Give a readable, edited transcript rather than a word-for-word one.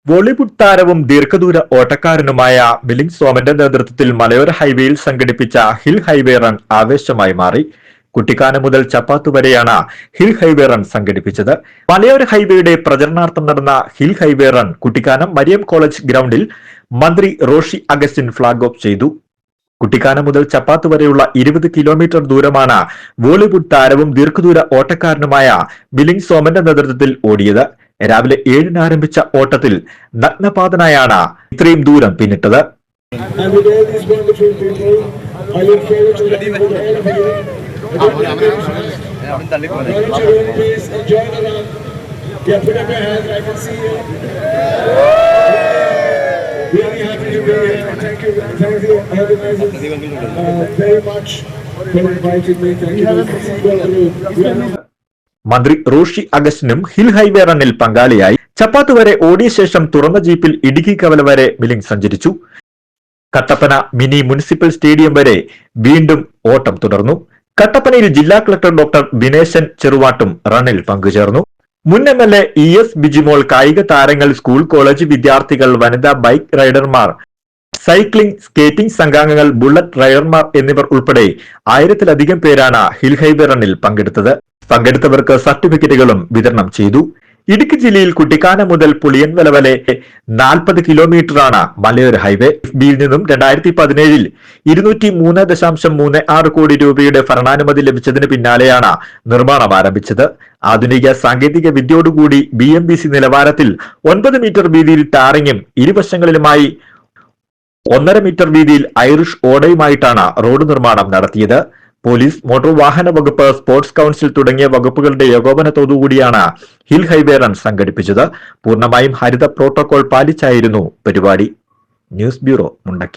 ബോളിവുഡ് താരവും ദീർഘദൂര ഓട്ടക്കാരനുമായ മിലിന്ദ് സോമന്റെ നേതൃത്വത്തിൽ മലയോര ഹൈവേയിൽ സംഘടിപ്പിച്ച ഹിൽ ഹൈവേ റൺ ആവേശമായി മാറി. കുട്ടിക്കാനം മുതൽ ചപ്പാത്ത് വരെയാണ് ഹിൽ ഹൈവേ റൺ സംഘടിപ്പിച്ചത്. മലയോര ഹൈവേയുടെ പ്രചരണാർത്ഥം നടന്ന hill highway run Kuttikkanam Mariam college ഗ്രൗണ്ടിൽ മന്ത്രി റോഷി അഗസ്റ്റിൻ ഫ്ളാഗ് ഓഫ് ചെയ്തു. കുട്ടിക്കാനം മുതൽ ചപ്പാത്ത് വരെയുള്ള 20 കിലോമീറ്റർ ദൂരമാണ് ബോളിവുഡ് താരവും ദീർഘദൂര ഓട്ടക്കാരനുമായ മിലിന്ദ് സോമന്റെ നേതൃത്വത്തിൽ ഓടിയത്. രാവിലെ 7-ന് ആരംഭിച്ച ഓട്ടത്തിൽ നഗ്നപാതനായാണ് ഇത്രയും ദൂരം പിന്നിട്ടത്. Really happy to be here. Thank you organizers very much for inviting me. Thank you. മന്ത്രി റോഷി അഗസ്റ്റിനും ഹിൽ ഹൈവേ റണ്ണിൽ പങ്കാളിയായി. ചപ്പാത്ത് വരെ ഓടിയ ശേഷം തുറന്ന ജീപ്പിൽ ഇടുക്കി കവല വരെ മിലിന്ദ് സഞ്ചരിച്ചു. കട്ടപ്പന മിനി മുനിസിപ്പൽ സ്റ്റേഡിയം വരെ വീണ്ടും ഓട്ടം തുടർന്നു. കട്ടപ്പനയിൽ ജില്ലാ കളക്ടർ ഡോക്ടർ ദിനേശൻ ചെറുവാട്ടും റണ്ണിൽ പങ്കുചേർന്നു. മുൻ MLA ES ബിജിമോൾ, കായിക താരങ്ങൾ, സ്കൂൾ കോളേജ് വിദ്യാർത്ഥികൾ, വനിതാ ബൈക്ക് റൈഡർമാർ, സൈക്ലിംഗ് സ്കേറ്റിംഗ് സംഘാംഗങ്ങൾ, ബുള്ളറ്റ് റൈഡർമാർ എന്നിവർ ഉൾപ്പെടെ 1000-ലധികം പേരാണ് ഹിൽ ഹൈവേ റണ്ണിൽ പങ്കെടുത്തത്. പങ്കെടുത്തവർക്ക് സർട്ടിഫിക്കറ്റുകളും വിതരണം ചെയ്തു. ഇടുക്കി ജില്ലയിൽ കുട്ടിക്കാനം മുതൽ പുളിയൻവല വരെ 40 കിലോമീറ്ററാണ് മലയോര ഹൈവേ. കിഫ്ബിയിൽ നിന്നും 2017-ൽ 203.36 കോടി രൂപയുടെ ഭരണാനുമതി ലഭിച്ചതിന് പിന്നാലെയാണ് നിർമ്മാണം ആരംഭിച്ചത്. ആധുനിക സാങ്കേതിക വിദ്യയോടുകൂടി BMBC നിലവാരത്തിൽ 9 മീറ്റർ വീതിയിൽ ടാറിങ്ങും ഇരുവശങ്ങളിലുമായി 1.5 മീറ്റർ വീതിയിൽ ഐറിഷ് ഓടയുമായിട്ടാണ് റോഡ് നിർമ്മാണം നടത്തിയത്. പോലീസ്, മോട്ടോർ വാഹന വകുപ്പ്, സ്പോർട്സ് കൌൺസിൽ തുടങ്ങിയ വകുപ്പുകളുടെ ഏകോപനത്തോടുകൂടിയാണ് ഹിൽ ഹൈവേ റൺ സംഘടിപ്പിച്ചത്. പൂർണ്ണമായും ഹരിത പ്രോട്ടോകോൾ പാലിച്ചായിരുന്നു പരിപാടി. News bureau, മുണ്ടക്കി.